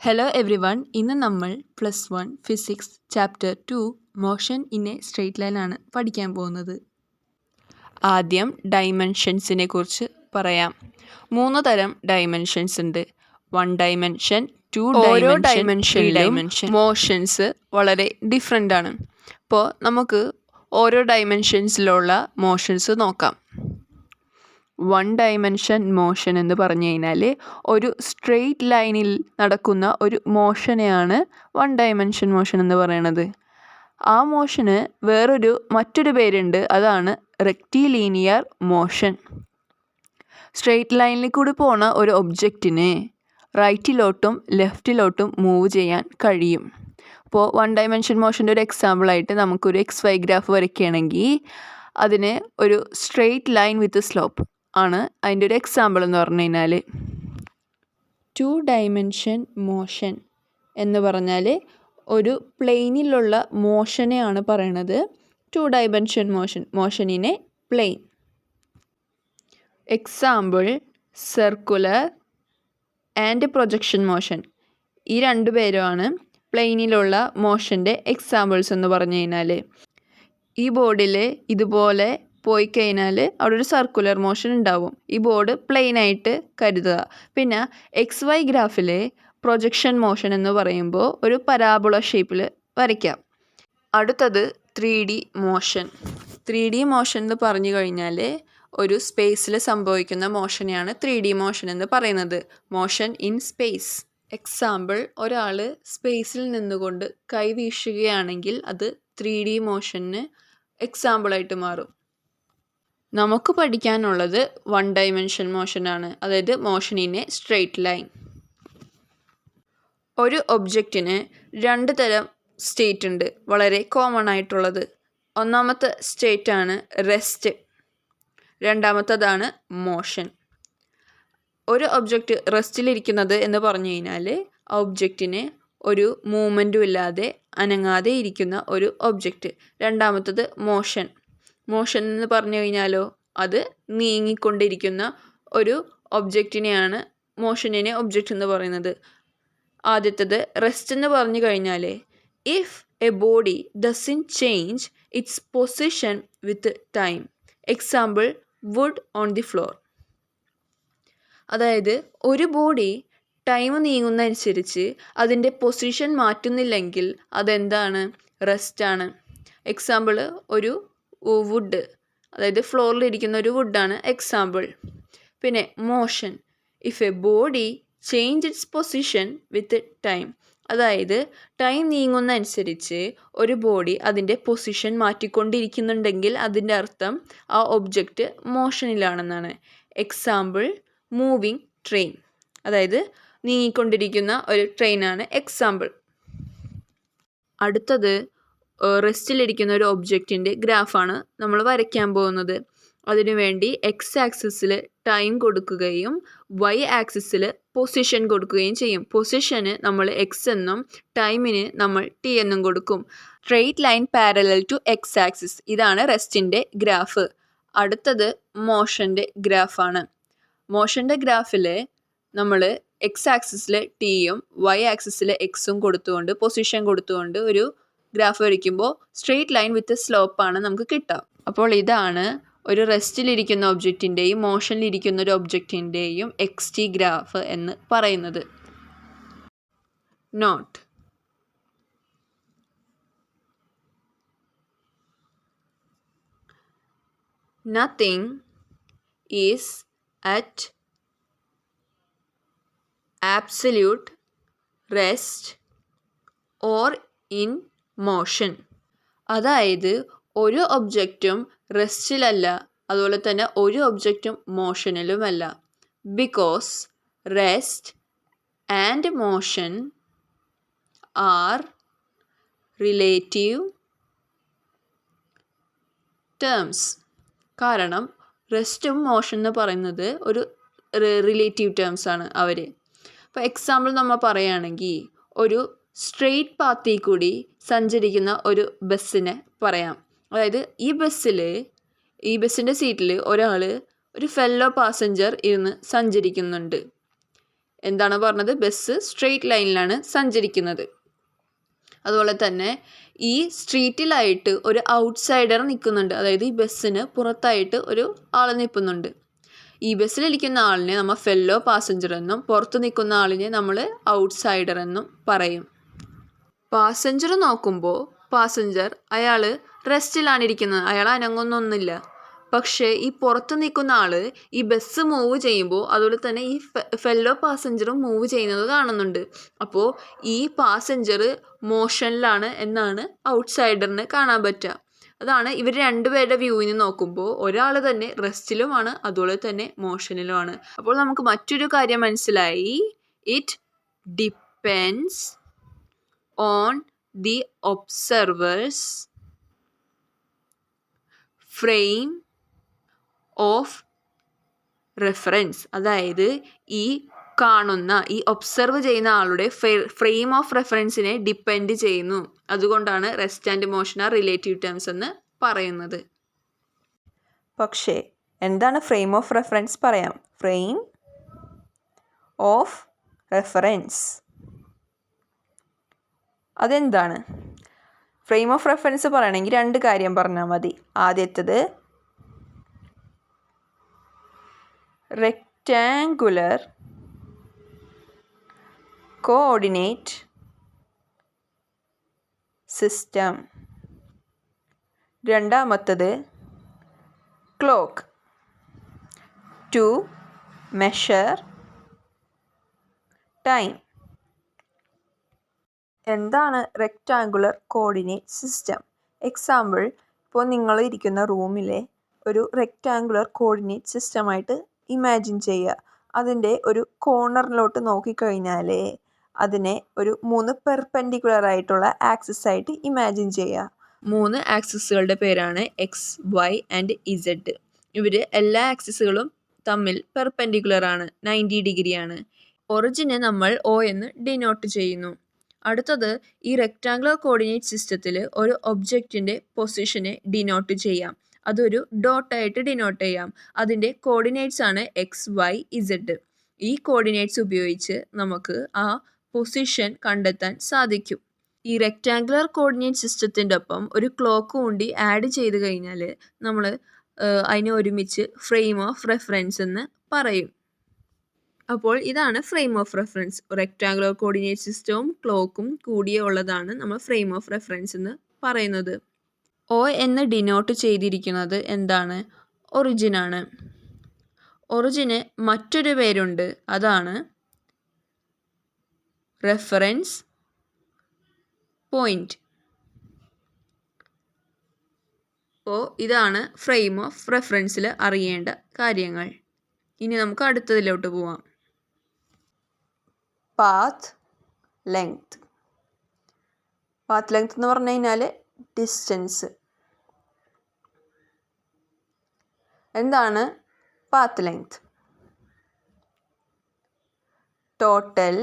Hello every one. ഇന്ന് നമ്മൾ +1 physics chapter 2 motion in A straight line ആണ് പഠിക്കാൻ പോകുന്നത്. ആദ്യം ഡൈമെൻഷൻസിനെ കുറിച്ച് പറയാം. 3 തരം ഡൈമെൻഷൻസ് ഉണ്ട്. 1 ഡൈമെൻഷൻ, 2 ഓരോ ഡൈമെൻഷൻ, 3 ഡൈമെൻഷൻ. മോഷൻസ് വളരെ ഡിഫറെൻ്റ് ആണ്. അപ്പോൾ നമുക്ക് ഓരോ ഡൈമെൻഷൻസിലുള്ള മോഷൻസ് നോക്കാം. 1 ഡൈമെൻഷൻ മോഷൻ എന്ന് പറഞ്ഞു കഴിഞ്ഞാൽ ഒരു സ്ട്രെയിറ്റ് ലൈനിൽ നടക്കുന്ന ഒരു മോഷനെയാണ് 1 ഡൈമെൻഷൻ മോഷൻ എന്ന് പറയുന്നത്. ആ മോഷന് മറ്റൊരു പേരുണ്ട്, അതാണ് റെക്റ്റിലീനിയർ മോഷൻ. സ്ട്രെയിറ്റ് ലൈനിൽ കൂടി പോണ ഒരു ഒബ്ജക്റ്റിന് റൈറ്റിലോട്ടും ലെഫ്റ്റിലോട്ടും മൂവ് ചെയ്യാൻ കഴിയും. അപ്പോൾ 1 ഡൈമെൻഷൻ മോഷൻ്റെ ഒരു എക്സാമ്പിളായിട്ട് നമുക്കൊരു XY ഗ്രാഫ് വരയ്ക്കുകയാണെങ്കിൽ അതിന് ഒരു സ്ട്രെയിറ്റ് ലൈൻ വിത്ത് സ്ലോപ്പ് ആണ് അതിൻ്റെ ഒരു എക്സാമ്പിൾ എന്ന് പറഞ്ഞു കഴിഞ്ഞാൽ. 2 ഡൈമെൻഷൻ മോഷൻ എന്ന് പറഞ്ഞാൽ ഒരു പ്ലെയിനിലുള്ള മോഷനെയാണ് പറയണത്. 2 ഡൈമെൻഷൻ മോഷനിനെ plane. Example circular and projection motion. ഈ 2 പേരുമാണ് പ്ലെയിനിലുള്ള മോഷൻ്റെ എക്സാമ്പിൾസ് എന്ന് പറഞ്ഞു കഴിഞ്ഞാൽ. ഈ ബോർഡിൽ ഇതുപോലെ പോയി കഴിഞ്ഞാൽ അവിടെ ഒരു സർക്കുലർ മോഷൻ ഉണ്ടാവും. ഈ ബോർഡ് പ്ലെയിൻ ആയിട്ട് കരുതുക. പിന്നെ XY ഗ്രാഫിൽ പ്രൊജക്ഷൻ മോഷൻ എന്ന് പറയുമ്പോൾ ഒരു പരാബോള ഷേപ്പിൽ വരയ്ക്കാം. അടുത്തത് 3D മോഷൻ. 3D മോഷൻ എന്ന് പറഞ്ഞു കഴിഞ്ഞാൽ ഒരു സ്പേസിൽ സംഭവിക്കുന്ന മോഷനെയാണ് 3D മോഷൻ എന്ന് പറയുന്നത്. Motion in space. എക്സാമ്പിൾ, ഒരാൾ സ്പേസിൽ നിന്നുകൊണ്ട് കൈ വീശുകയാണെങ്കിൽ അത് 3D മോഷന് എക്സാമ്പിളായിട്ട് മാറും. നമുക്ക് പഠിക്കാനുള്ളത് 1 ഡൈമെൻഷൻ മോഷനാണ്, അതായത് motion in A straight line. ഒരു ഒബ്ജക്റ്റിന് 2 തരം സ്റ്റേറ്റ് ഉണ്ട്, വളരെ കോമൺ ആയിട്ടുള്ളത്. ഒന്നാമത്തെ സ്റ്റേറ്റ് ആണ് റെസ്റ്റ്, രണ്ടാമത്തതാണ് മോഷൻ. ഒരു ഒബ്ജക്റ്റ് റെസ്റ്റിലിരിക്കുന്നത് എന്ന് പറഞ്ഞു കഴിഞ്ഞാൽ ആ ഒബ്ജക്റ്റിന് ഒരു മൂവ്മെൻറ്റും ഇല്ലാതെ അനങ്ങാതെ ഇരിക്കുന്ന ഒരു ഒബ്ജക്റ്റ്. രണ്ടാമത്തത് മോഷൻ. മോഷൻ എന്ന് പറഞ്ഞു കഴിഞ്ഞാലോ അത് നീങ്ങിക്കൊണ്ടിരിക്കുന്ന ഒരു ഒബ്ജക്റ്റിനെയാണ് മോഷനിനെ ഒബ്ജക്റ്റ് എന്ന് പറയുന്നത്. ആദ്യത്തത് റെസ്റ്റ് എന്ന് പറഞ്ഞു കഴിഞ്ഞാൽ if a body doesn't change its position with time. Example wood on the floor. അതായത് ഒരു ബോഡി ടൈം നീങ്ങുന്നതനുസരിച്ച് അതിൻ്റെ പൊസിഷൻ മാറ്റുന്നില്ലെങ്കിൽ അതെന്താണ്? റെസ്റ്റാണ്. എക്സാമ്പിൾ ഒരു വുഡ്, അതായത് ഫ്ലോറിലിരിക്കുന്ന ഒരു വുഡാണ് എക്സാമ്പിൾ. പിന്നെ motion, if a body change its position with time. അതായത് ടൈം നീങ്ങുന്നതനുസരിച്ച് ഒരു ബോഡി അതിൻ്റെ പൊസിഷൻ മാറ്റിക്കൊണ്ടിരിക്കുന്നുണ്ടെങ്കിൽ അതിൻ്റെ അർത്ഥം ആ ഒബ്ജക്റ്റ് മോഷനിലാണെന്നാണ്. എക്സാമ്പിൾ മൂവിങ് ട്രെയിൻ, അതായത് നീങ്ങിക്കൊണ്ടിരിക്കുന്ന ഒരു ട്രെയിനാണ് എക്സാമ്പിൾ. അടുത്തത് റെസ്റ്റിലിരിക്കുന്ന ഒരു ഒബ്ജക്റ്റിൻ്റെ ഗ്രാഫാണ് നമ്മൾ വരയ്ക്കാൻ പോകുന്നത്. അതിനുവേണ്ടി X-ആക്സിസിൽ ടൈം കൊടുക്കുകയും Y-ആക്സിസിൽ പൊസിഷൻ കൊടുക്കുകയും ചെയ്യും. പൊസിഷന് നമ്മൾ X എന്നും ടൈമിന് നമ്മൾ T എന്നും കൊടുക്കും. Straight line parallel to X axis. ഇതാണ് റെസ്റ്റിൻ്റെ ഗ്രാഫ്. അടുത്തത് മോഷൻ്റെ ഗ്രാഫാണ്. മോഷൻ്റെ ഗ്രാഫിൽ നമ്മൾ X-ആക്സിസിൽ Tയും Y-ആക്സിസിൽ Xും കൊടുത്തുകൊണ്ട് പൊസിഷൻ കൊടുത്തുകൊണ്ട് ഒരു ഗ്രാഫ് വരയ്ക്കുമ്പോൾ സ്ട്രെയിറ്റ് ലൈൻ വിത്ത് സ്ലോപ്പാണ് നമുക്ക് കിട്ടുക. അപ്പോൾ ഇതാണ് ഒരു റെസ്റ്റിലിരിക്കുന്ന ഒബ്ജക്റ്റിൻ്റെയും മോഷനിലിരിക്കുന്ന ഒരു ഒബ്ജക്റ്റിൻ്റെയും XT ഗ്രാഫ് എന്ന് പറയുന്നത്. Note: nothing is at absolute rest or in motion. അതായത് ഒരു ഒബ്ജക്റ്റും റെസ്റ്റിലല്ല, അതുപോലെ തന്നെ ഒരു ഒബ്ജക്റ്റും മോഷനിലുമല്ല. Because rest and motion are relative terms. കാരണം റെസ്റ്റും മോഷൻ എന്ന് പറയുന്നത് ഒരു റിലേറ്റീവ് ടേംസ് ആണ് അവർ. അപ്പോൾ എക്സാമ്പിൾ നമ്മൾ പറയുകയാണെങ്കിൽ ഒരു സ്ട്രെയിറ്റ് പാത്തിൽ കൂടി സഞ്ചരിക്കുന്ന ഒരു ബസ്സിനെ പറയാം. അതായത് ഈ ബസ്സിൻ്റെ സീറ്റിൽ ഒരു ഫെല്ലോ പാസഞ്ചർ ഇരുന്ന് സഞ്ചരിക്കുന്നുണ്ട്. എന്താണ് പറഞ്ഞത്? ബസ് സ്ട്രെയിറ്റ് ലൈനിലാണ് സഞ്ചരിക്കുന്നത്. അതുപോലെ തന്നെ ഈ സ്ട്രീറ്റിലായിട്ട് ഒരു ഔട്ട്സൈഡർ നിൽക്കുന്നുണ്ട്. അതായത് ഈ ബസ്സിന് പുറത്തായിട്ട് ഒരു ആൾ നിൽക്കുന്നുണ്ട്. ഈ ബസ്സിലിരിക്കുന്ന ആളിനെ നമ്മൾ ഫെല്ലോ പാസഞ്ചർ എന്നും പുറത്ത് നിൽക്കുന്ന ആളിനെ നമ്മൾ ഔട്ട്സൈഡർ എന്നും പറയും. പാസഞ്ചർ നോക്കുമ്പോൾ പാസഞ്ചർ അയാൾ റെസ്റ്റിലാണ് ഇരിക്കുന്നത്, അയാൾ അനങ്ങുന്നൊന്നുമില്ല. പക്ഷേ ഈ പുറത്ത് നിൽക്കുന്ന ആൾ ഈ ബസ് മൂവ് ചെയ്യുമ്പോൾ അതുപോലെ തന്നെ ഈ ഫെല്ലോ പാസഞ്ചറും മൂവ് ചെയ്യുന്നത് കാണുന്നുണ്ട്. അപ്പോൾ ഈ പാസഞ്ചർ മോഷനിലാണ് എന്നാണ് ഔട്ട്സൈഡറിന് കാണാൻ പറ്റുക. അതാണ് ഇവർ രണ്ടുപേരുടെ വ്യൂവിന് നോക്കുമ്പോൾ ഒരാൾ തന്നെ റെസ്റ്റിലുമാണ് അതുപോലെ തന്നെ മോഷനിലുമാണ്. അപ്പോൾ നമുക്ക് മറ്റൊരു കാര്യം മനസ്സിലായി. It depends on the observers frame of reference. അതായത് ഈ കാണുന്ന ഈ ഒബ്സർവ് ചെയ്യുന്ന ആളുടെ ഫ്രെയിം ഓഫ് റെഫറൻസിനെ ഡിപ്പെൻഡ് ചെയ്യുന്നു. അതുകൊണ്ടാണ് rest and motion are relative terms എന്ന് പറയുന്നത്. പക്ഷേ എന്താണ് ഫ്രെയിം ഓഫ് റെഫറൻസ്? പറയാം. ഫ്രെയിം ഓഫ് റെഫറൻസ് അതെന്താണ്? ഫ്രെയിം ഓഫ് റെഫറൻസ് പറയണമെങ്കിൽ രണ്ട് കാര്യം പറഞ്ഞാൽ മതി. ആദ്യത്തേത് റെക്റ്റാങ്കുലർ കോർഡിനേറ്റ് സിസ്റ്റം. രണ്ടാമത്തത് ക്ലോക്ക് ടു മെഷർ ടൈം. എന്താണ് റെക്റ്റാങ്കുലർ കോർഡിനേറ്റ് സിസ്റ്റം? എക്സാമ്പിൾ, ഇപ്പോൾ നിങ്ങൾ ഇരിക്കുന്ന റൂമിലെ ഒരു റെക്റ്റാങ്കുലർ കോർഡിനേറ്റ് സിസ്റ്റമായിട്ട് ഇമാജിൻ ചെയ്യുക. അതിൻ്റെ ഒരു കോർണറിലോട്ട് നോക്കിക്കഴിഞ്ഞാൽ അതിനെ ഒരു 3 പെർപെൻഡിക്കുലർ ആയിട്ടുള്ള ആക്സിസ് ആയിട്ട് ഇമാജിൻ ചെയ്യുക. 3 ആക്സിസുകളുടെ പേരാണ് എക്സ്, വൈ ആൻഡ് ഇസഡ്. ഇവർ എല്ലാ ആക്സിസുകളും തമ്മിൽ പെർപെൻഡിക്കുലർ ആണ്, 90 ഡിഗ്രിയാണ്. ഒറിജിനെ നമ്മൾ ഒ എന്ന് ഡിനോട്ട് ചെയ്യുന്നു. അടുത്തത്, ഈ റെക്റ്റാങ്കുലർ കോർഡിനേറ്റ് സിസ്റ്റത്തിൽ ഒരു ഒബ്ജക്റ്റിൻ്റെ പൊസിഷനെ ഡിനോട്ട് ചെയ്യാം. അതൊരു ഡോട്ടായിട്ട് ഡിനോട്ട് ചെയ്യാം. അതിൻ്റെ കോർഡിനേറ്റ്സ് ആണ് എക്സ്, വൈ, ഇസഡ്. ഈ കോർഡിനേറ്റ്സ് ഉപയോഗിച്ച് നമുക്ക് ആ പൊസിഷൻ കണ്ടെത്താൻ സാധിക്കും. ഈ റെക്റ്റാങ്കുലർ കോർഡിനേറ്റ് സിസ്റ്റത്തിൻ്റെ ഒപ്പം ഒരു ക്ലോക്ക് കൂടി ആഡ് ചെയ്ത് കഴിഞ്ഞാൽ നമ്മൾ അതിനെ ഒരുമിച്ച് ഫ്രെയിം ഓഫ് റെഫറൻസ് എന്ന് പറയും. അപ്പോൾ ഇതാണ് frame of reference. Rectangular coordinate സിസ്റ്റവും ക്ലോക്കും കൂടിയുള്ളതാണ് നമ്മൾ ഫ്രെയിം ഓഫ് റെഫറൻസ് എന്ന് പറയുന്നത്. ഒ എന്ന് ഡിനോട്ട് ചെയ്തിരിക്കുന്നത് എന്താണ്? ഒറിജിനാണ്. ഒറിജിന് മറ്റൊരു പേരുണ്ട്, അതാണ് റെഫറൻസ് പോയിന്റ്. അപ്പോൾ ഇതാണ് ഫ്രെയിം ഓഫ് റെഫറൻസിൽ അറിയേണ്ട കാര്യങ്ങൾ. ഇനി നമുക്ക് അടുത്തതിലോട്ട് പോവാം. Path length. പാത്ത് ലെങ്ത് എന്ന് പറഞ്ഞു കഴിഞ്ഞാൽ ഡിസ്റ്റൻസ്. എന്താണ് path length? Total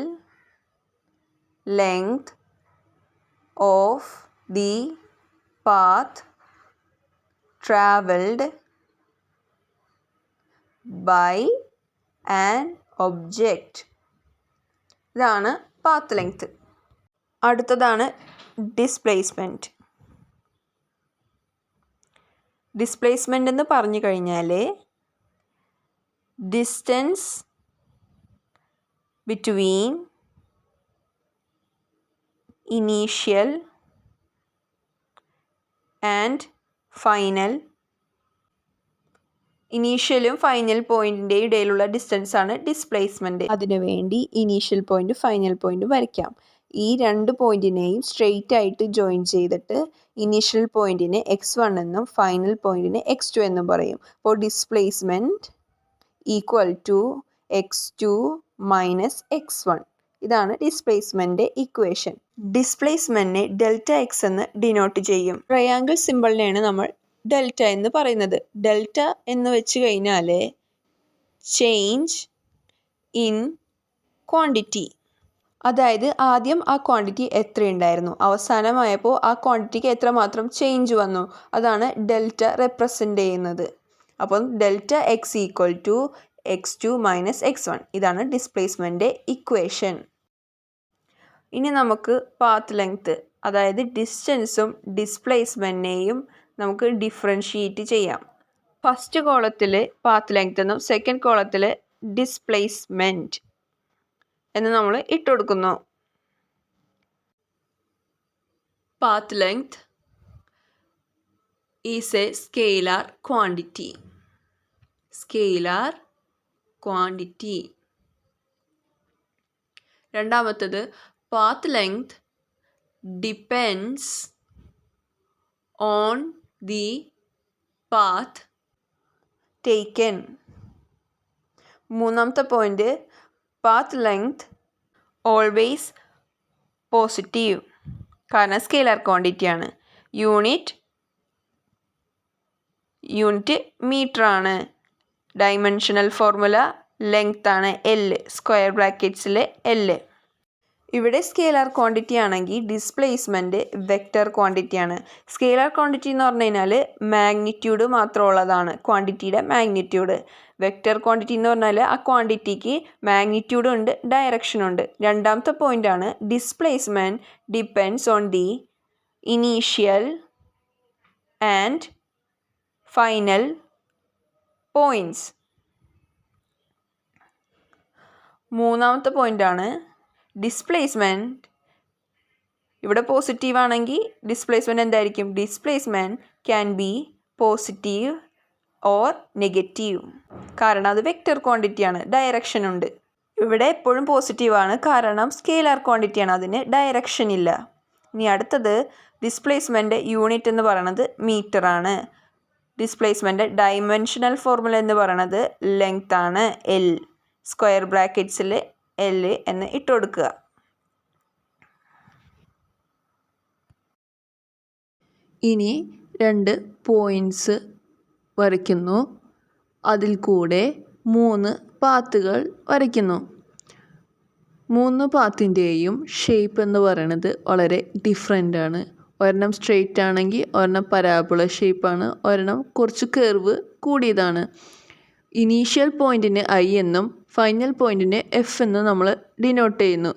length of the path travelled by an object. ഇതാണ് പാത്ത് ലെങ്ത്. അടുത്തതാണ് ഡിസ്പ്ലേസ്മെൻറ്റ്. ഡിസ്പ്ലേസ്മെൻ്റ് എന്ന് പറഞ്ഞു കഴിഞ്ഞാൽ distance between initial and final. ഇനീഷ്യലും ഫൈനൽ പോയിൻറ്റിൻ്റെ ഇടയിലുള്ള ഡിസ്റ്റൻസാണ് ഡിസ്പ്ലേസ്മെൻറ്റ്. അതിനുവേണ്ടി ഇനീഷ്യൽ പോയിൻ്റ്, ഫൈനൽ പോയിൻ്റ് വരയ്ക്കാം. ഈ 2 പോയിൻറ്റിനെയും സ്ട്രെയിറ്റ് ആയിട്ട് ജോയിൻ ചെയ്തിട്ട് ഇനീഷ്യൽ പോയിൻറ്റിനെ x1 എന്നും ഫൈനൽ പോയിൻറ്റിനെ x2 എന്നും പറയും. അപ്പോൾ displacement equal to x2 minus x1. ഇതാണ് ഡിസ്പ്ലേസ്മെൻറ്റ് ഇക്വേഷൻ. ഡിസ്പ്ലേസ്മെൻറ്റിനെ ഡെൽറ്റ എക്സ് എന്ന് ഡിനോട്ട് ചെയ്യും. ട്രയാങ്കിൾ സിമ്പിളിനെയാണ് നമ്മൾ ഡെൽറ്റ എന്ന് പറയുന്നത്. ഡെൽറ്റ എന്ന് വെച്ച് കഴിഞ്ഞാൽ ചേഞ്ച് ഇൻ ക്വാണ്ടിറ്റി. അതായത് ആദ്യം ആ ക്വാണ്ടിറ്റി എത്രയുണ്ടായിരുന്നു, അവസാനമായപ്പോൾ ആ ക്വാണ്ടിറ്റിക്ക് എത്രമാത്രം ചേഞ്ച് വന്നു, അതാണ് ഡെൽറ്റ റെപ്രസെൻ്റ് ചെയ്യുന്നത്. അപ്പം delta x equal to x2 minus x1. ഇതാണ് ഡിസ്പ്ലേസ്മെൻറ്റ് ഇക്വേഷൻ. ഇനി നമുക്ക് പാത്ത് ലെങ്ത് അതായത് ഡിസ്റ്റൻസും ഡിസ്പ്ലേസ്മെൻറ്റിനെയും നമുക്ക് ഡിഫറൻഷിയേറ്റ് ചെയ്യാം. ഫസ്റ്റ് കോളത്തിൽ പാത്ത് ലെങ്ത് എന്നും സെക്കൻഡ് കോളത്തിൽ ഡിസ്പ്ലേസ്മെൻറ്റ് എന്ന് നമ്മൾ ഇട്ടുകൊടുക്കുന്നു. Path length is a scalar quantity. Scalar quantity. രണ്ടാമത്തത് path length depends on the path taken. മൂന്നാമത്തെ point path length always positive, കാരണം സ്കെയിലാർ ക്വാണ്ടിറ്റി ആണ്. യൂണിറ്റ് മീറ്റർ ആണ്. ഡൈമെൻഷണൽ ഫോർമുല ലെങ്ത് ആണ് L, സ്ക്വയർ ബ്രാക്കറ്റ്സിൽ L. ഇവിടെ സ്കെയിലാർ ക്വാണ്ടിറ്റി ആണെങ്കിൽ displacement vector quantity ആണ്. സ്കെയിലാർ ക്വാണ്ടിറ്റി എന്ന് പറഞ്ഞു കഴിഞ്ഞാൽ മാഗ്നിറ്റ്യൂഡ് മാത്രമുള്ളതാണ്, ക്വാണ്ടിറ്റിയുടെ മാഗ്നിറ്റ്യൂഡ്. വെക്റ്റർ ക്വാണ്ടിറ്റി എന്ന് പറഞ്ഞാൽ ആ ക്വാണ്ടിറ്റിക്ക് മാഗ്നിറ്റ്യൂഡും ഉണ്ട് ഡയറക്ഷനും ഉണ്ട്. രണ്ടാമത്തെ പോയിന്റ് ആണ് displacement depends on the initial and final points. മൂന്നാമത്തെ പോയിൻ്റാണ് ഡിസ്പ്ലേസ്മെൻറ്റ്. ഇവിടെ പോസിറ്റീവ് ആണെങ്കിൽ ഡിസ്പ്ലേസ്മെൻറ്റ് എന്തായിരിക്കും? Displacement can be positive or negative, കാരണം അത് വെക്റ്റർ ക്വാണ്ടിറ്റിയാണ്, ഡയറക്ഷൻ ഉണ്ട്. ഇവിടെ എപ്പോഴും പോസിറ്റീവാണ്, കാരണം സ്കെയിലാർ ക്വാണ്ടിറ്റിയാണ്, അതിന് ഡയറക്ഷൻ ഇല്ല. ഇനി അടുത്തത് ഡിസ്പ്ലേസ്മെൻറ്റ് യൂണിറ്റ് എന്ന് പറയുന്നത് മീറ്റർ ആണ്. ഡിസ്പ്ലേസ്മെൻറ്റ് ഡൈമെൻഷണൽ ഫോർമുല എന്ന് പറയുന്നത് ലെങ്ത് ആണ്, L, സ്ക്വയർ ബ്രാക്കറ്റ്സിൽ L എന്ന് ഇട്ട് കൊടുക്കുക. ഇനി രണ്ട് പോയിൻറ്റ്സ് വരയ്ക്കുന്നു, അതിൽ കൂടെ 3 പാത്തുകൾ വരയ്ക്കുന്നു. 3 പാത്തിൻ്റെയും ഷേപ്പ് എന്ന് പറയുന്നത് വളരെ ഡിഫറെൻ്റ് ആണ്. ഒരെണ്ണം സ്ട്രെയിറ്റ് ആണെങ്കിൽ ഒരെണ്ണം പരാബോള ഷേപ്പാണ്, ഒരെണ്ണം കുറച്ച് കർവ് കൂടിയതാണ്. ഇനീഷ്യൽ പോയിൻറ്റിന് I എന്നും ഫൈനൽ പോയിൻറ്റിന് F എന്നും നമ്മൾ ഡിനോട്ട് ചെയ്യുന്നു.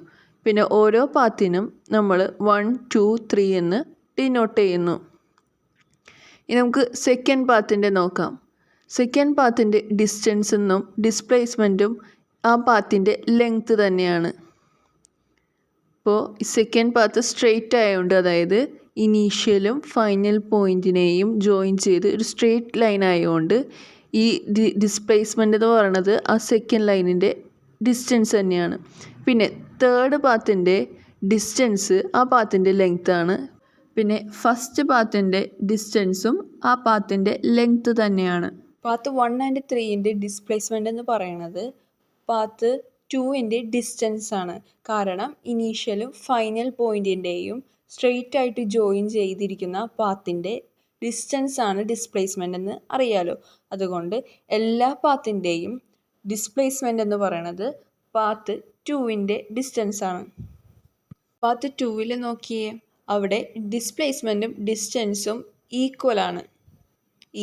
പിന്നെ ഓരോ പാത്തിനും നമ്മൾ 1, 2, 3 എന്ന് ഡിനോട്ട് ചെയ്യുന്നു. ഇനി നമുക്ക് സെക്കൻഡ് പാത്തിൻ്റെ നോക്കാം. സെക്കൻഡ് പാത്തിൻ്റെ ഡിസ്റ്റൻസ് എന്നും ഡിസ്പ്ലേസ്മെൻറ്റും ആ പാത്തിൻ്റെ ലെങ്ത് തന്നെയാണ്. അപ്പോൾ ഈ സെക്കൻഡ് പാത്ത് സ്ട്രെയിറ്റ് ആയതുകൊണ്ട്, അതായത് ഇനീഷ്യലും ഫൈനൽ പോയിൻറ്റിനെയും ജോയിൻ ചെയ്ത് ഒരു സ്ട്രെയിറ്റ് ലൈൻ ആയതുകൊണ്ട് ഈ ഡിസ്പ്ലേസ്മെൻ്റ് എന്ന് പറയുന്നത് ആ സെക്കൻഡ് ലൈനിൻ്റെ ഡിസ്റ്റൻസ് തന്നെയാണ്. പിന്നെ തേർഡ് പാത്തിൻ്റെ ഡിസ്റ്റൻസ് ആ പാത്തിൻ്റെ ലെങ്ത് ആണ്. പിന്നെ ഫസ്റ്റ് പാത്തിൻ്റെ ഡിസ്റ്റൻസും ആ പാത്തിൻ്റെ ലെങ്ത് തന്നെയാണ്. പാത്ത് 1 and 3 ഡിസ്പ്ലേസ്മെൻ്റ് എന്ന് പറയുന്നത് പാത്ത് 2 ഡിസ്റ്റൻസ് ആണ്. കാരണം ഇനീഷ്യലും ഫൈനൽ പോയിൻറ്റിൻ്റെയും സ്ട്രെയിറ്റ് ആയിട്ട് ജോയിൻ ചെയ്തിരിക്കുന്ന പാത്തിൻ്റെ ഡിസ്റ്റൻസ് ആണ് ഡിസ്പ്ലേസ്മെൻ്റ് എന്ന് അറിയാലോ. അതുകൊണ്ട് എല്ലാ പാത്തിൻ്റെയും ഡിസ്പ്ലേസ്മെൻ്റ് എന്ന് പറയുന്നത് പാത്ത് 2 ഡിസ്റ്റൻസ് ആണ്. പാത്ത് 2 നോക്കിയേ, അവിടെ ഡിസ്പ്ലേസ്മെൻറ്റും ഡിസ്റ്റൻസും ഈക്വൽ ആണ്,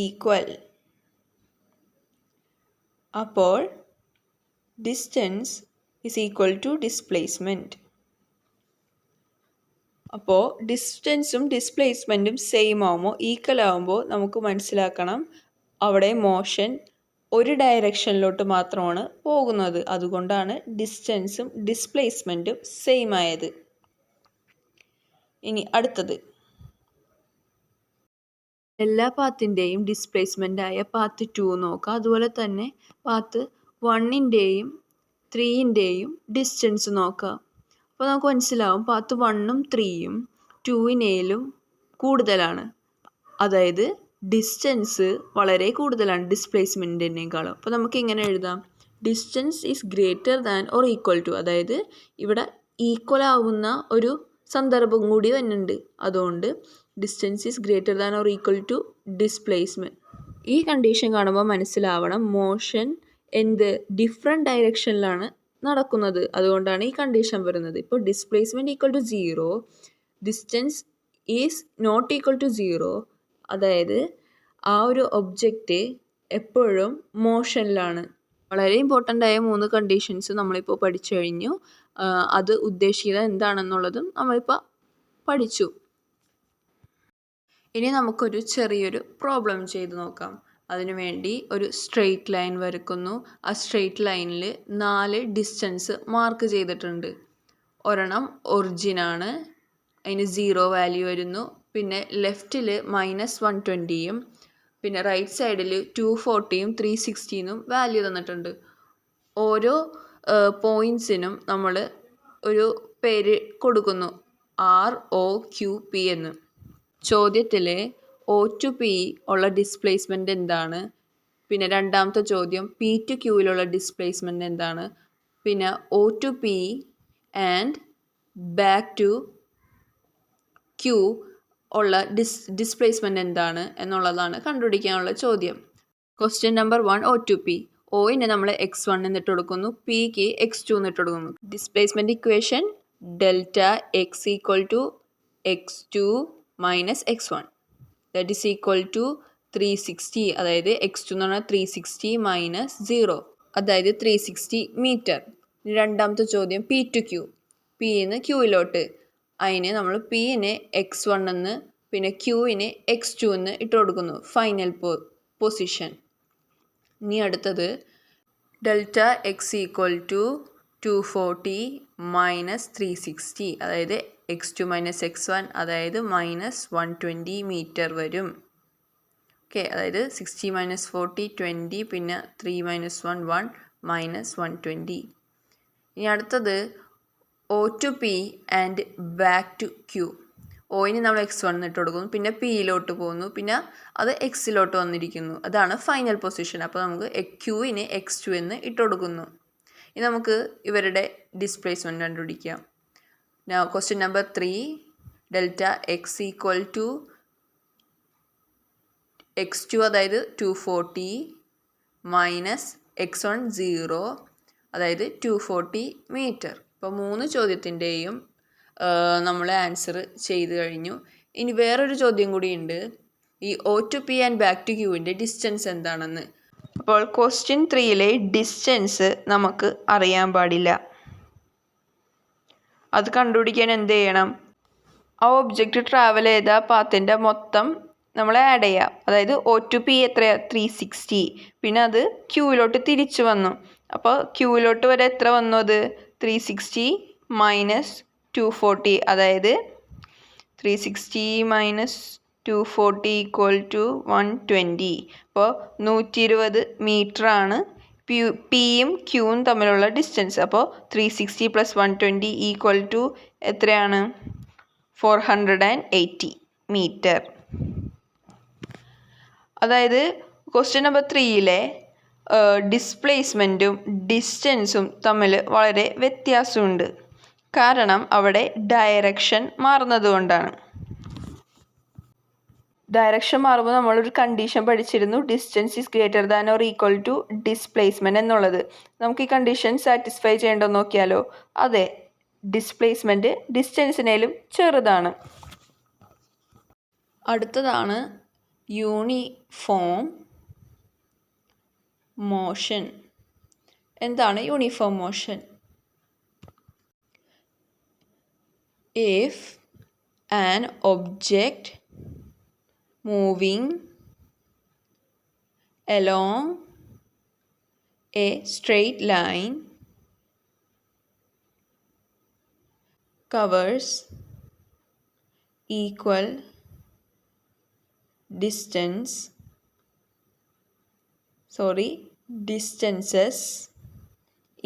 ഈക്വൽ. അപ്പോൾ distance is equal to displacement. അപ്പോൾ ഡിസ്റ്റൻസും ഡിസ്പ്ലേസ്മെൻറ്റും സെയിം ആകുമ്പോൾ, ഈക്വൽ ആകുമ്പോൾ നമുക്ക് മനസ്സിലാക്കണം അവിടെ മോഷൻ ഒരു ഡയറക്ഷനിലോട്ട് മാത്രമാണ് പോകുന്നത്. അതുകൊണ്ടാണ് ഡിസ്റ്റൻസും ഡിസ്പ്ലേസ്മെൻറ്റും സെയിം ആയത്. ഇനി അടുത്തത് എല്ലാ പാത്തിൻ്റെയും ഡിസ്പ്ലേസ്മെൻ്റ് ആയ പാത്ത് 2 നോക്കാം. അതുപോലെ തന്നെ പാത്ത് 1 3 ഡിസ്റ്റൻസ് നോക്കാം. അപ്പോൾ നമുക്ക് മനസ്സിലാവും പാത്ത് 1 3 2 കൂടുതലാണ്. അതായത് ഡിസ്റ്റൻസ് വളരെ കൂടുതലാണ് ഡിസ്പ്ലേസ്മെൻറ്റിനേക്കാളും. അപ്പോൾ നമുക്ക് ഇങ്ങനെ എഴുതാം, distance is greater than or equal to. അതായത് ഇവിടെ ഈക്വൽ ആവുന്ന ഒരു സന്ദർഭം കൂടി വരുന്നുണ്ട്. അതുകൊണ്ട് distance is greater than or equal to displacement. ഈ കണ്ടീഷൻ കാണുമ്പോൾ മനസ്സിലാവണം മോഷൻ ഡിഫറെൻറ്റ് ഡയറക്ഷനിലാണ് നടക്കുന്നത്. അതുകൊണ്ടാണ് ഈ കണ്ടീഷൻ വരുന്നത്. ഇപ്പോൾ displacement equal to 0, distance is not equal to 0, അതായത് ആ ഒരു ഒബ്ജക്റ്റ് എപ്പോഴും മോഷനിലാണ്. വളരെ ഇമ്പോർട്ടൻ്റ് ആയ 3 കണ്ടീഷൻസ് നമ്മളിപ്പോൾ പഠിച്ചു കഴിഞ്ഞു. അത് ഉദ്ദേശിക്കുന്നത് എന്താണെന്നുള്ളതും നമ്മളിപ്പോൾ പഠിച്ചു. ഇനി നമുക്കൊരു ചെറിയൊരു പ്രോബ്ലം ചെയ്ത് നോക്കാം. അതിനുവേണ്ടി ഒരു സ്ട്രെയിറ്റ് ലൈൻ വരയ്ക്കുന്നു. ആ സ്ട്രെയിറ്റ് ലൈനിൽ 4 ഡിസ്റ്റൻസ് മാർക്ക് ചെയ്തിട്ടുണ്ട്. ഒരെണ്ണം ഒറിജിനാണ്, അതിന് 0 വാല്യൂ വരുന്നു. പിന്നെ ലെഫ്റ്റിൽ -120യും പിന്നെ റൈറ്റ് സൈഡിൽ 240യും 360നും വാല്യൂ തന്നിട്ടുണ്ട്. ഓരോ പോയിൻറ്റ്സിനും നമ്മൾ ഒരു പേര് കൊടുക്കുന്നു, ROQP എന്ന്. ചോദ്യത്തിൽ O to P ഉള്ള ഡിസ്പ്ലേസ്മെൻറ്റ് എന്താണ്? പിന്നെ രണ്ടാമത്തെ ചോദ്യം P to Qയിലുള്ള ഡിസ്പ്ലേസ്മെൻറ്റ് എന്താണ്? പിന്നെ O to P and back to Q ഉള്ള ഡിസ്പ്ലേസ്മെൻറ്റ് എന്താണ് എന്നുള്ളതാണ് കണ്ടുപിടിക്കാനുള്ള ചോദ്യം. Question number 1 O to P. Oന് നമ്മൾ x1 എന്നിട്ട് കൊടുക്കുന്നു, Pക്ക് x2 എന്നിട്ട് കൊടുക്കുന്നു. Displacement equation delta x equal to x2 minus x1 that is equal to 360. അതായത് x2 എന്ന് പറഞ്ഞാൽ 360 മൈനസ് 0, അതായത് 360 മീറ്റർ. രണ്ടാമത്തെ ചോദ്യം P to Q. Pന്ന് Qയിലോട്ട്. അതിന് നമ്മൾ Pന് x1 എന്ന് പിന്നെ Qന് x2 എന്ന് ഇട്ട് കൊടുക്കുന്നു, ഫൈനൽ പൊസിഷൻ. ഇനി അടുത്തത് delta x equal to 240 minus 360, അതായത് x2 മൈനസ് x1 അതായത് -120 മീറ്റർ വരും. ഓക്കെ, അതായത് 60 മൈനസ് 40 20, പിന്നെ 3 മൈനസ് 1 1 മൈനസ് 120. ഇനി അടുത്തത് O to P and back to Q. Oന് നമ്മൾ x1 എന്നിട്ട് കൊടുക്കുന്നു, പിന്നെ Pയിലോട്ട് പോകുന്നു, പിന്നെ അത് എക്സിലോട്ട് വന്നിരിക്കുന്നു. അതാണ് ഫൈനൽ പൊസിഷൻ. അപ്പോൾ നമുക്ക് Qന് x2 എന്ന് ഇട്ട് കൊടുക്കുന്നു. ഇനി നമുക്ക് ഇവരുടെ ഡിസ്പ്ലേസ്മെൻറ്റ് കണ്ടുപിടിക്കാം. Now question number 3, delta x equal to x2 അതായത് 240 മൈനസ് x1 0 അതായത് 240 മീറ്റർ. ഇപ്പോൾ 3 ചോദ്യത്തിൻ്റെയും നമ്മൾ ആൻസർ ചെയ്ത് കഴിഞ്ഞു. ഇനി വേറൊരു ചോദ്യം കൂടിയുണ്ട്, ഈ O to P and back to Qൻ്റെ ഡിസ്റ്റൻസ് എന്താണെന്ന്. അപ്പോൾ ക്വസ്റ്റ്യൻ 3യിലെ ഡിസ്റ്റൻസ് നമുക്ക് അറിയാൻ പാടില്ല. അത് കണ്ടുപിടിക്കാൻ എന്ത് ചെയ്യണം? ആ ഒബ്ജക്റ്റ് ട്രാവൽ ചെയ്ത പാത്തിൻ്റെ മൊത്തം നമ്മൾ ആഡ് ചെയ്യാം. അതായത് O to P എത്രയാണ്? 360. പിന്നെ അത് Qയിലോട്ട് തിരിച്ചു വന്നു. അപ്പോൾ Qയിലോട്ട് വരെ എത്ര വന്നു? അത് 360 മൈനസ് 240, അതായത് 360 മൈനസ് 240 ഈക്വൽ ടു 120. അപ്പോൾ 120 മീറ്ററാണ് Pയും Qയും തമ്മിലുള്ള ഡിസ്റ്റൻസ്. അപ്പോൾ 360 പ്ലസ് 120 ഈക്വൽ ടു എത്രയാണ്? 480 മീറ്റർ. അതായത് ക്വസ്റ്റ്യൻ നമ്പർ 3യിലെ ഡിസ്പ്ലേസ്മെൻറ്റും ഡിസ്റ്റൻസും തമ്മിൽ വളരെ വ്യത്യാസമുണ്ട്. കാരണം അവിടെ ഡയറക്ഷൻ മാറുന്നതുകൊണ്ടാണ്. ഡയറക്ഷൻ മാറുമ്പോൾ നമ്മളൊരു കണ്ടീഷൻ പഠിച്ചിരുന്നു, distance is greater than or equal to displacement എന്നുള്ളത്. നമുക്ക് ഈ കണ്ടീഷൻ സാറ്റിസ്ഫൈ ചെയ്യേണ്ടോ നോക്കിയാലോ? അതെ, ഡിസ്പ്ലേസ്മെൻറ്റ് ഡിസ്റ്റൻസിനേലും ചെറുതാണ്. അടുത്തതാണ് യൂണിഫോം മോഷൻ. എന്താണ് uniform motion? If an object moving along a straight line covers equal distances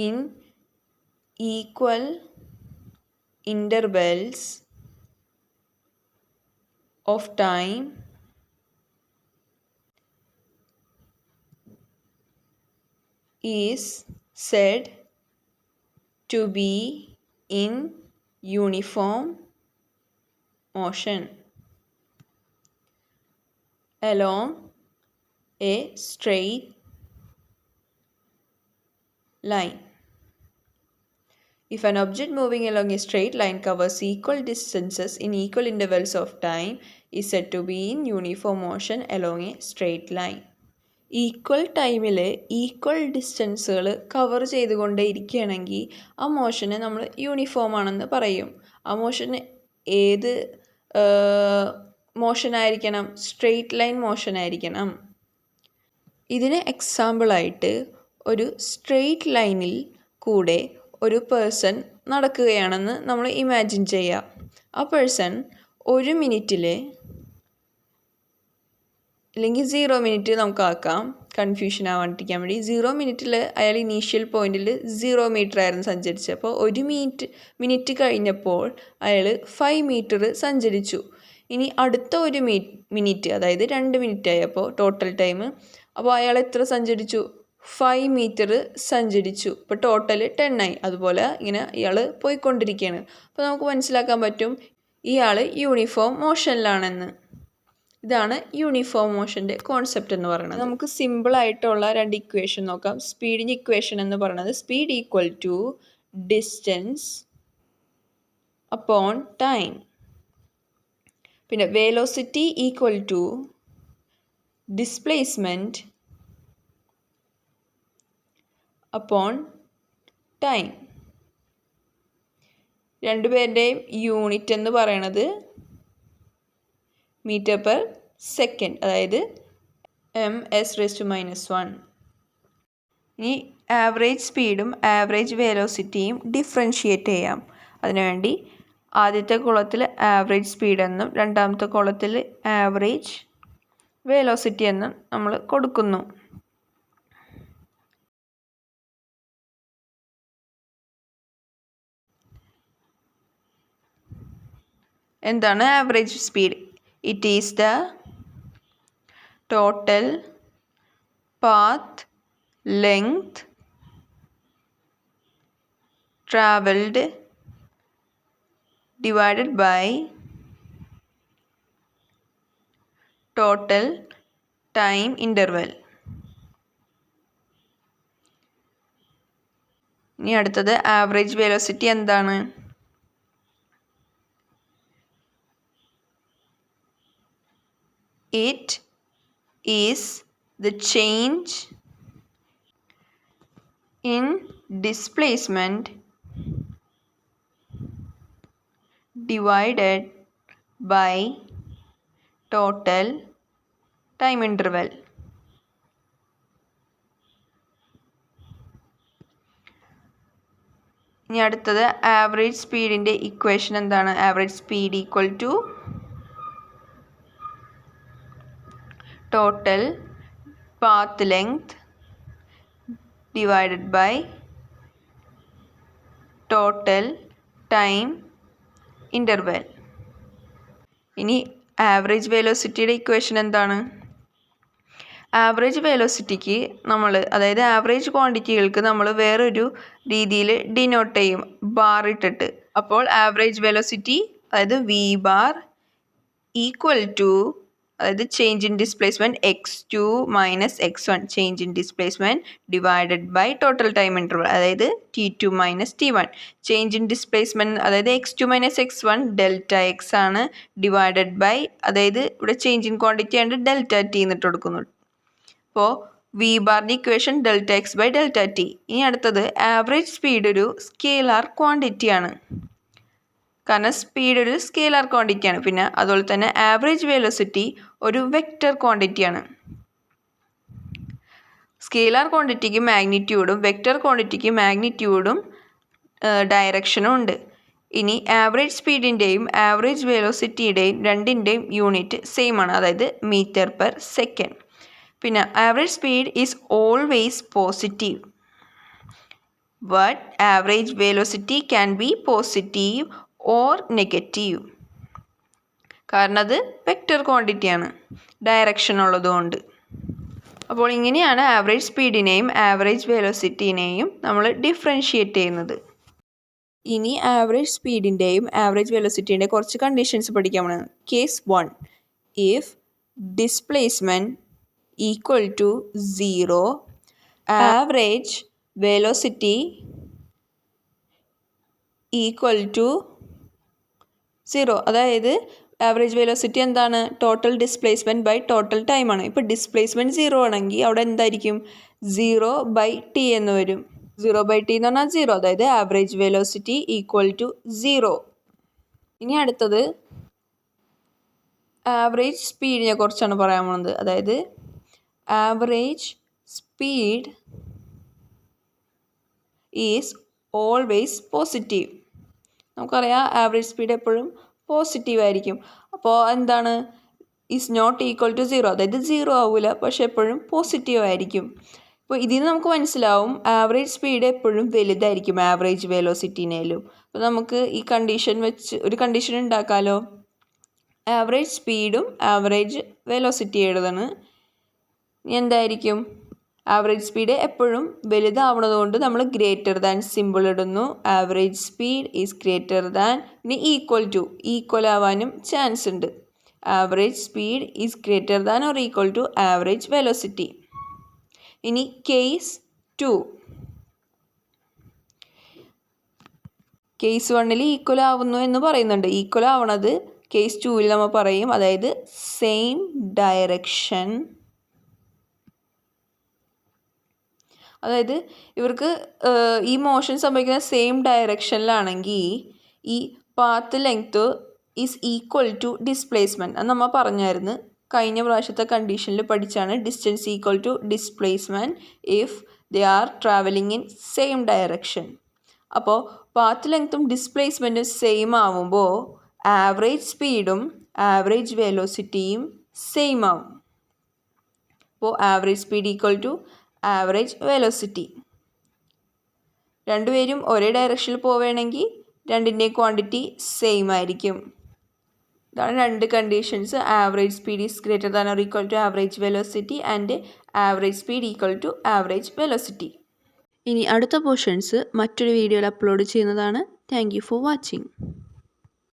in equal intervals of time is said to be in uniform motion along a straight line. If an object moving along a straight line covers equal distances in equal intervals of time is said to be in uniform motion along a straight line. Equal ടൈമിൽ equal ഡിസ്റ്റൻസുകൾ cover ചെയ്തുകൊണ്ടേ ഇരിക്കുകയാണെങ്കിൽ ആ മോഷന് നമ്മൾ uniform ആണെന്ന് പറയും. ആ motion ഏത് മോഷനായിരിക്കണം? Straight line മോഷനായിരിക്കണം. ഇതിന് എക്സാമ്പിളായിട്ട് ഒരു സ്ട്രെയിറ്റ് ലൈനിൽ കൂടെ ഒരു പേഴ്സൺ നടക്കുകയാണെന്ന് നമ്മൾ ഇമാജിൻ ചെയ്യുക. ആ പേഴ്സൺ 1 മിനിറ്റിൽ അല്ലെങ്കിൽ 0 മിനിറ്റ് നമുക്ക് ആക്കാം, കൺഫ്യൂഷൻ ആവാണ്ടിരിക്കാൻ വേണ്ടി. 0 മിനിറ്റിൽ അയാൾ ഇനീഷ്യൽ പോയിന്റിൽ 0 മീറ്റർ ആയിരുന്നു സഞ്ചരിച്ചത്. അപ്പോൾ 1 മിനിറ്റ് കഴിഞ്ഞപ്പോൾ അയാൾ 5 മീറ്റർ സഞ്ചരിച്ചു. ഇനി അടുത്ത 1 മിനിറ്റ്, അതായത് 2 മിനിറ്റ് ആയപ്പോൾ ടോട്ടൽ ടൈം. അപ്പോൾ അയാൾ എത്ര സഞ്ചരിച്ചു? 5 മീറ്റർ സഞ്ചരിച്ചു. ഇപ്പോൾ ടോട്ടൽ 10 ആയി. അതുപോലെ ഇങ്ങനെ ഇയാൾ പോയിക്കൊണ്ടിരിക്കുകയാണ്. അപ്പോൾ നമുക്ക് മനസ്സിലാക്കാൻ പറ്റും ഇയാൾ യൂണിഫോം മോഷനിലാണെന്ന്. ഇതാണ് യൂണിഫോം മോഷൻ്റെ കോൺസെപ്റ്റ് എന്ന് പറയുന്നത്. നമുക്ക് സിമ്പിളായിട്ടുള്ള 2 ഇക്വേഷൻ നോക്കാം. സ്പീഡിൻ്റെ ഇക്വേഷൻ എന്ന് പറയുന്നത് speed equal to distance upon time. പിന്നെ velocity equal to displacement upon time. രണ്ടുപേരുടെയും യൂണിറ്റ് എന്ന് പറയണത് മീറ്റർ പെർ സെക്കൻഡ്, അതായത് ms⁻⁻1. ഇനി ആവറേജ് സ്പീഡും ആവറേജ് വെലോസിറ്റിയും ഡിഫറൻഷിയേറ്റ് ചെയ്യാം. അതിനുവേണ്ടി ആദ്യത്തെ കോളത്തിൽ ആവറേജ് സ്പീഡ് എന്നും രണ്ടാമത്തെ കോളത്തിൽ ആവറേജ് വെലോസിറ്റി എന്നും നമ്മൾ കൊടുക്കുന്നു. എന്താണ് average speed? It is the total path length traveled divided by total time interval. ഇനി അടുത്തത് ആവറേജ് വെലോസിറ്റി എന്താണ്? It is the change in displacement divided by total time interval. ഇനി അടുത്തത് ആവറേജ് സ്പീഡിൻ്റെ ഇക്വേഷൻ എന്താണ്? Average speed equal to total path length divided by total time interval. ഇനി average വെലോസിറ്റിയുടെ equation എന്താണ്? ആവറേജ് വെലോസിറ്റിക്ക് നമ്മൾ, അതായത് ആവറേജ് ക്വാണ്ടിറ്റികൾക്ക് നമ്മൾ വേറൊരു രീതിയിൽ ഡിനോട്ട് ചെയ്യും, ബാർ ഇട്ടിട്ട്. അപ്പോൾ ആവറേജ് വെലോസിറ്റി, അതായത് വി ബാർ ഈക്വൽ ടു, അതായത് change in displacement x2 minus x1, change in displacement divided by total time interval, അതായത് t2 minus t1. Change in displacement, അതായത് x2 minus x1 delta X ആണ്, divided by, അതായത് ഇവിടെ change in quantity ആയിട്ട് delta T എന്നിട്ട് കൊടുക്കുന്നു. അപ്പോൾ V ബാറിൻ്റെ equation delta X by delta T. ഇനി അടുത്തത് ആവറേജ് സ്പീഡ് ഒരു സ്കെയിലാർ ക്വാണ്ടിറ്റിയാണ്, കാരണം സ്പീഡ് ഒരു സ്കെയിലാർ ക്വാണ്ടിറ്റിയാണ്. പിന്നെ അതുപോലെ തന്നെ ആവറേജ് വെലോസിറ്റി ഒരു വെക്റ്റർ ക്വാണ്ടിറ്റിയാണ്. സ്കെയിലാർ ക്വാണ്ടിറ്റിക്ക് മാഗ്നിറ്റ്യൂഡും വെക്റ്റർ ക്വാണ്ടിറ്റിക്ക് മാഗ്നിറ്റ്യൂഡും ഡയറക്ഷനും ഉണ്ട്. ഇനി ആവറേജ് സ്പീഡിൻ്റെയും ആവറേജ് വെലോസിറ്റിയുടെയും രണ്ടിൻ്റെയും യൂണിറ്റ് സെയിം ആണ്, അതായത് മീറ്റർ പെർ സെക്കൻഡ്. പിന്നെ average speed is always positive, but average velocity can be positive or negative, കാരണം അത് വെക്റ്റർ ക്വാണ്ടിറ്റിയാണ്, ഡയറക്ഷൻ ഉള്ളതുകൊണ്ട്. അപ്പോൾ ഇങ്ങനെയാണ് ആവറേജ് സ്പീഡിനെയും ആവറേജ് വെലോസിറ്റിനെയും നമ്മൾ ഡിഫറൻഷിയേറ്റ് ചെയ്യുന്നത്. ഇനി ആവറേജ് സ്പീഡിൻ്റെയും ആവറേജ് വെലോസിറ്റിൻ്റെയും കുറച്ച് കണ്ടീഷൻസ് പഠിക്കാമാണ്. Case 1, if displacement equal to 0, average velocity equal to 0, അതായത് ആവറേജ് വെലോസിറ്റി എന്താണ്? ടോട്ടൽ ഡിസ്പ്ലേസ്മെൻറ്റ് ബൈ ടോട്ടൽ ടൈമാണ്. ഇപ്പോൾ ഡിസ്പ്ലേസ്മെൻറ്റ് 0 ആണെങ്കിൽ അവിടെ എന്തായിരിക്കും? 0/t എന്ന് വരും. 0/t എന്ന് പറഞ്ഞാൽ 0, അതായത് ആവറേജ് വെലോസിറ്റി ഈക്വൽ ടു 0. ഇനി അടുത്തത് ആവറേജ് സ്പീഡിനെ കുറിച്ചാണ് പറയാൻ പോകുന്നത്. അതായത് average speed is always positive. നമുക്കറിയാം ആവറേജ് സ്പീഡ് എപ്പോഴും പോസിറ്റീവ് ആയിരിക്കും. അപ്പോൾ എന്താണ്? ഈസ് നോട്ട് ഈക്വൽ ടു 0, അതായത് 0 ആവില്ല, പക്ഷെ എപ്പോഴും പോസിറ്റീവ് ആയിരിക്കും. അപ്പോൾ ഇതിൽ നിന്ന് നമുക്ക് മനസ്സിലാവും ആവറേജ് സ്പീഡ് എപ്പോഴും വലുതായിരിക്കും ആവറേജ് വെലോസിറ്റിനേലും. അപ്പോൾ നമുക്ക് ഈ കണ്ടീഷൻ വെച്ച് ഒരു കണ്ടീഷൻ ഉണ്ടാക്കാമല്ലോ. ആവറേജ് സ്പീഡും ആവറേജ് വെലോസിറ്റി എഴുതാണ്. എന്തായിരിക്കും? ആവറേജ് സ്പീഡ് എപ്പോഴും വലുതാവണത് കൊണ്ട് നമ്മൾ ഗ്രേറ്റർ ദാൻ സിമ്പിൾ ഇടുന്നു. Average speed is greater than, ഇനി ഈക്വൽ ആവാനും ചാൻസ് ഉണ്ട്. Average speed is greater than or equal to average velocity. ഇനി കേസ് 2. കേസ് 1 ഈക്വൽ ആവുന്നു എന്ന് പറയുന്നുണ്ട്. ഈക്വൽ ആവണത് കേസ് 2 നമ്മൾ പറയും, അതായത് സെയിം ഡയറക്ഷൻ. അതായത് ഇവർക്ക് ഈ മോഷൻ സംഭവിക്കുന്ന സെയിം ഡയറക്ഷനിലാണെങ്കിൽ ഈ path length is equal to displacement. അത് നമ്മൾ പറഞ്ഞായിരുന്നു, കഴിഞ്ഞ പ്രാവശ്യത്തെ കണ്ടീഷനിൽ പഠിച്ചാണ്. Distance equal to displacement if they are travelling in same direction. അപ്പോൾ പാത്ത് ലെങ്ത്തും ഡിസ്പ്ലേസ്മെൻറ്റും സെയിം ആവുമ്പോൾ ആവറേജ് സ്പീഡും ആവറേജ് വെലോസിറ്റിയും സെയിം ആവും. അപ്പോൾ average speed equal to average velocity. രണ്ടുപേരും ഒരേ ഡയറക്ഷനിൽ പോവുകയാണെങ്കിൽ രണ്ടിൻ്റെയും ക്വാണ്ടിറ്റി സെയിം ആയിരിക്കും. ഇതാണ് രണ്ട് conditions. Average speed is greater than or equal to average velocity and average speed equal to average velocity. ഇനി അടുത്ത പോർഷൻസ് മറ്റൊരു വീഡിയോയിൽ അപ്ലോഡ് ചെയ്യുന്നതാണ്. Thank you for watching.